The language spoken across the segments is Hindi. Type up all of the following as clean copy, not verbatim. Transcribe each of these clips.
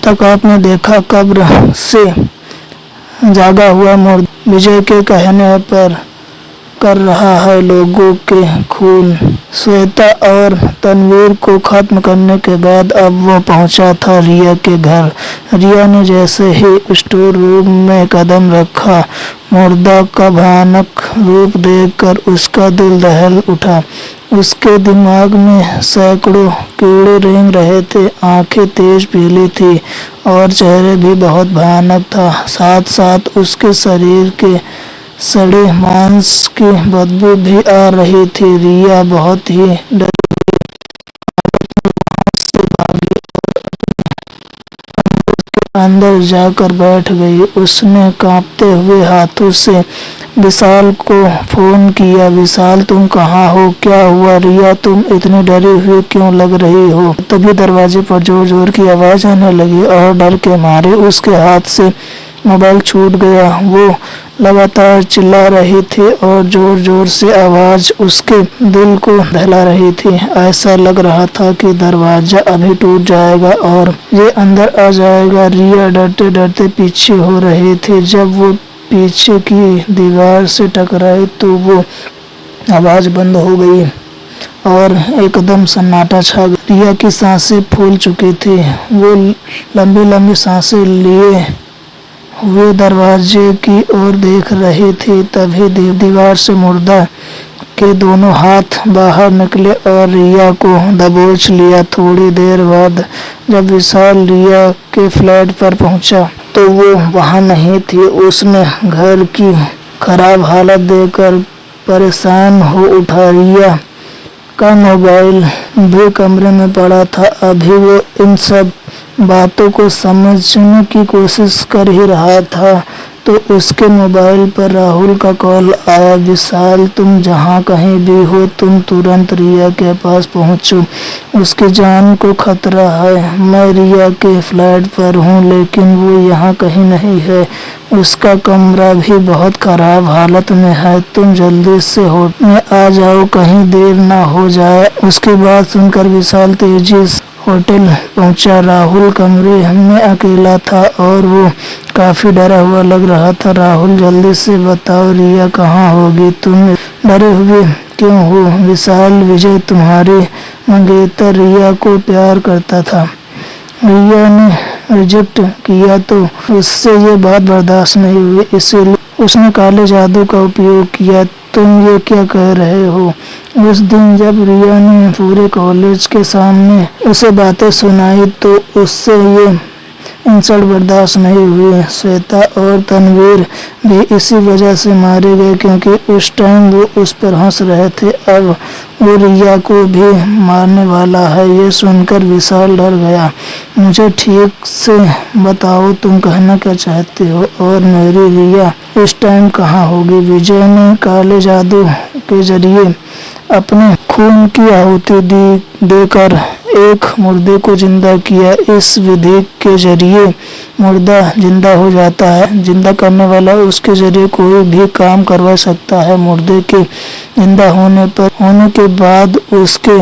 तक आपने देखा कब्र से जागा हुआ मुर्दा विजय के कहने पर कर रहा है लोगों के खून। श्वेता और तनवीर को खत्म करने के बाद अब वो पहुंचा था रिया के घर। रिया ने जैसे ही स्टोर रूम में कदम रखा, मुर्दा का भयानक रूप देखकर उसका दिल दहल उठा। उसके दिमाग में सैकड़ों कीड़े रेंग रहे थे, आंखें तेज पीली थी और चेहरा भी बहुत भयानक था। साथ साथ उसके शरीर के सड़े मांस की बदबू भी आ रही थी। रिया बहुत ही डरी से भागी और अंदर जाकर बैठ गई। उसने कांपते हुए हाथों से विशाल को फोन किया। विशाल, तुम कहाँ हो? क्या हुआ? रिया, तुम इतनी डरी हुई क्यों लग रही हो? तभी दरवाजे पर जोर जोर की आवाज आने लगी और डर के मारे उसके हाथ से मोबाइल छूट गया। वो लगातार चिल्ला रही थी और जोर जोर से आवाज उसके दिल को दहला रही थी। ऐसा लग रहा था कि दरवाजा अभी टूट जाएगा और ये अंदर आ जाएगा। रिया डरते डरते पीछे हो रही थी। जब वो पीछे की दीवार से टकराई तो वो आवाज बंद हो गई और एकदम सन्नाटा छा गया। रिया की सांसें फूल चुकी थी। वो लंबी लंबी सांसें लिए हुए दरवाजे की ओर देख रही थी। तभी दीवार से मुर्दा के दोनों हाथ बाहर निकले और रिया को दबोच लिया। थोड़ी देर बाद जब विशाल रिया के फ्लैट पर पहुंचा तो वो वहां नहीं थी। उसने घर की खराब हालत देखकर परेशान हो उठा। रिया का मोबाइल भी कमरे में पड़ा था। अभी वो इन सब बातों को समझने की कोशिश कर ही रहा था तो उसके मोबाइल पर राहुल का कॉल आया। विशाल, तुम जहाँ कहीं भी हो तुम तुरंत रिया के पास पहुँचो, उसकी जान को खतरा है। मैं रिया के फ्लैट पर हूँ लेकिन वो यहाँ कहीं नहीं है। उसका कमरा भी बहुत खराब हालत में है। तुम जल्दी से होटल में आ जाओ, कहीं देर ना हो जाए। उसकी बात सुनकर विशाल तेजी से होटल पहुंचा। राहुल कमरे में अकेला था और वो काफी डरा हुआ लग रहा था। राहुल, जल्दी से बताओ रिया कहाँ होगी? तुम डरे हुए क्यों हो? विशाल, विजय तुम्हारी मंगेतर रिया को प्यार करता था। रिया ने रिजेक्ट किया तो उससे ये बात बर्दाश्त नहीं हुई, इसीलिए उसने काले जादू का उपयोग किया। तुम ये क्या कह रहे हो? उस दिन जब रिया ने पूरे कॉलेज के सामने उसे बातें सुनाई तो उससे ये इंसल्ट बर्दाश्त नहीं हुई। श्वेता और तनवीर भी इसी वजह से मारे गए क्योंकि उस टाइम वो उस पर हंस रहे थे। अब वो रिया को भी मारने वाला है। ये सुनकर विशाल डर गया। मुझे ठीक से बताओ तुम कहना क्या चाहते हो और मेरी रिया इस टाइम कहाँ होगी? विजय ने काले जादू के जरिए अपने खून की आहुति देकर एक मुर्दे को जिंदा किया। इस विधि के जरिए मुर्दा जिंदा हो जाता है। जिंदा करने वाला उसके जरिए कोई भी काम करवा सकता है। मुर्दे के जिंदा होने के बाद उसके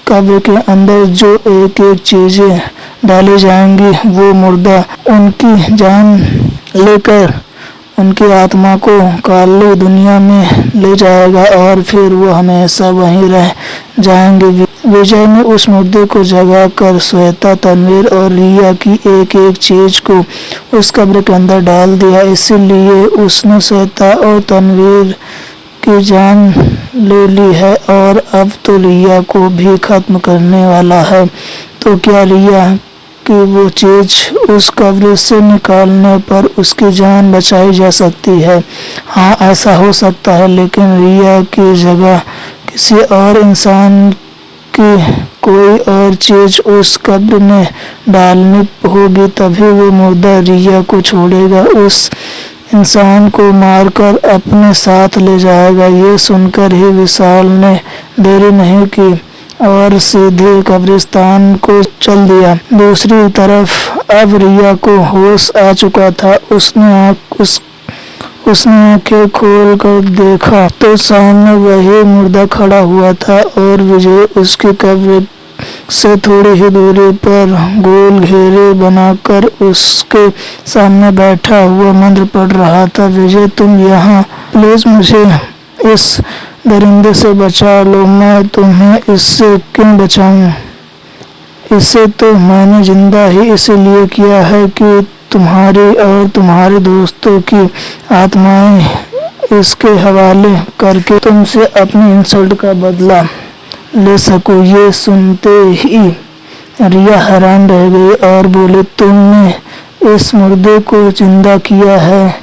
कब्र के अंदर जो एक एक चीजें डाली जाएंगी वो मुर्दा उनकी जान लेकर उनकी आत्मा को काली दुनिया में ले जाएगा और फिर वो हमेशा वहीं रह जाएंगे। विजय ने उस मुर्दे को जगाकर श्वेता, तनवीर और रिया की एक एक चीज को उस कब्र के अंदर डाल दिया। इसीलिए उसने श्वेता और तनवीर की जान ले ली है और अब तो रिया को भी खत्म करने वाला है। तो क्या रिया कि वो चीज उस कब्र से निकालने पर उसकी जान बचाई जा सकती है? हाँ, ऐसा हो सकता है, लेकिन रिया की जगह किसी और इंसान की कोई और चीज उस कब्र में डालनी होगी, तभी वो मुर्दा रिया को छोड़ेगा, उस इंसान को मारकर अपने साथ ले जाएगा। ये सुनकर ही विशाल ने देरी नहीं की और सीधे कब्रिस्तान को चल दिया। दूसरी तरफ अब रिया को होश आ चुका था। उसने आंखें खोल कर देखा तो सामने वही मुर्दा खड़ा हुआ था और विजय उसकी कब्र से थोड़ी ही दूरी पर गोल घेरे बनाकर उसके सामने बैठा हुआ मंत्र पढ़ रहा था। विजय, तुम यहाँ, प्लीज मुझे इस दरिंदे से बचा लो। मैं तुम्हें इससे क्यों बचाऊं? इसे तो मैंने जिंदा ही इसीलिए किया है कि तुम्हारी और तुम्हारे दोस्तों की आत्माएं इसके हवाले करके तुमसे अपनी इंसल्ट का बदला ले सकूं। ये सुनते ही रिया हैरान रह गई और बोली, तुमने इस मुर्दे को जिंदा किया है?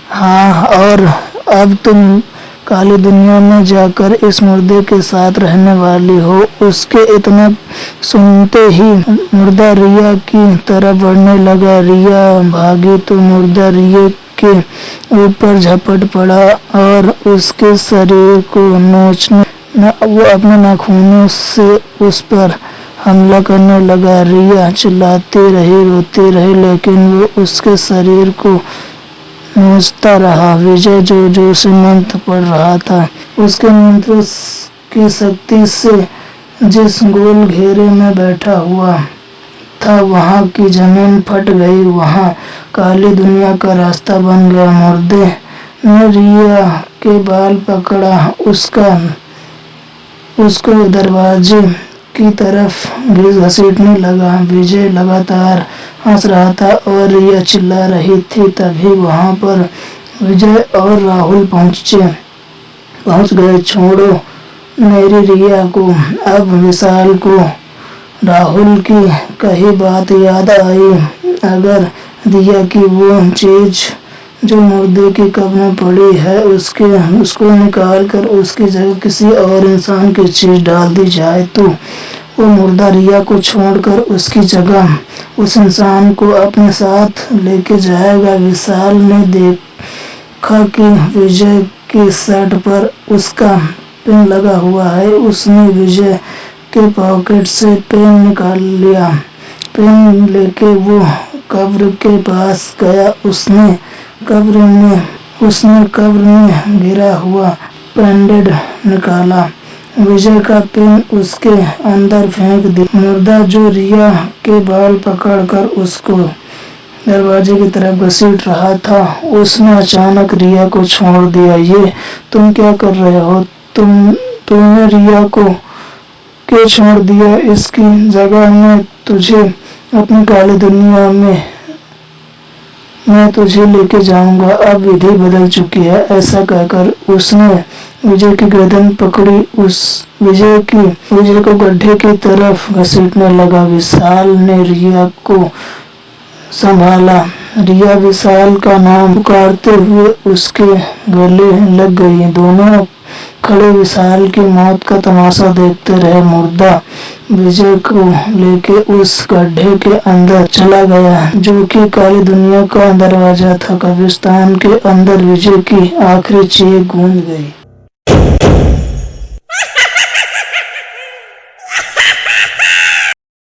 हाँ, और अब तुम काली दुनिया में जाकर इस मुर्दे के साथ रहने वाली हो। उसके इतना सुनते ही मुर्दा रिया की तरफ बढ़ने लगा। रिया भागी तो मुर्दा रिया के ऊपर झपट पड़ा और उसके शरीर को नोचने वो अपने नाखूनों से उस पर हमला करने लगा। रिया चिल्लाती रही, रोती रही, लेकिन वो उसके शरीर को नोचता रहा। विजय जोर जोर से मंत्र पढ़ रहा था। उसके मंत्र की शक्ति से जिस गोल घेरे में बैठा हुआ था वहां की जमीन फट गई। वहां काली दुनिया का रास्ता बन गया। मुर्दे ने रिया के बाल पकड़ा, उसको दरवाजे की तरफ घसीटने लगा। विजय लगातार हंस रहा था और रिया चिल्ला रही थी। तभी वहां पर विजय और राहुल पहुंच गए। छोड़ो मेरी रिया को। अब विशाल को राहुल की कही बात याद आई। अगर रिया की वो चीज जो मुर्दे की कब्र में पड़ी है उसको निकाल कर उसकी जगह किसी और इंसान की चीज डाल दी जाए तो वो मुर्दा रिया को छोड़कर उसकी जगह उस इंसान को अपने साथ लेके जाएगा। विशाल ने देखा कि विजय की शर्ट पर उसका पेन लगा हुआ है। उसने विजय के पॉकेट से पेन निकाल लिया। पेन लेके वो कब्र के पास गया। उसने कब्र में गिरा हुआ बैंडेड निकाला। विजय का पेन उसके अंदर फेंक दिया। मुर्दा जो रिया के बाल पकड़कर उसको दरवाजे की तरफ घसीट रहा था, उसने अचानक रिया को छोड़ दिया। ये तुम क्या कर रहे हो? तुमने रिया को क्यों छोड़ दिया? इसकी जगह मैं तुझे अपनी काली दुनिया में मैं तुझे लेके जाऊंगा। अब विधि बदल चुकी है। ऐसा कहकर उसने विजय की गर्दन पकड़ी। विजय को गड्ढे की तरफ घसीटने लगा। विशाल ने रिया को संभाला। रिया विशाल का नाम पुकारते हुए उसके गले लग गई। दोनों खड़े विशाल की मौत का तमाशा देखते रहे। मुर्दा विजय को लेके उस गड्ढे के अंदर चला गया जो कि काली दुनिया का दरवाजा था। कब्रिस्तान के अंदर विजय की आखिरी चीख गूंज गई।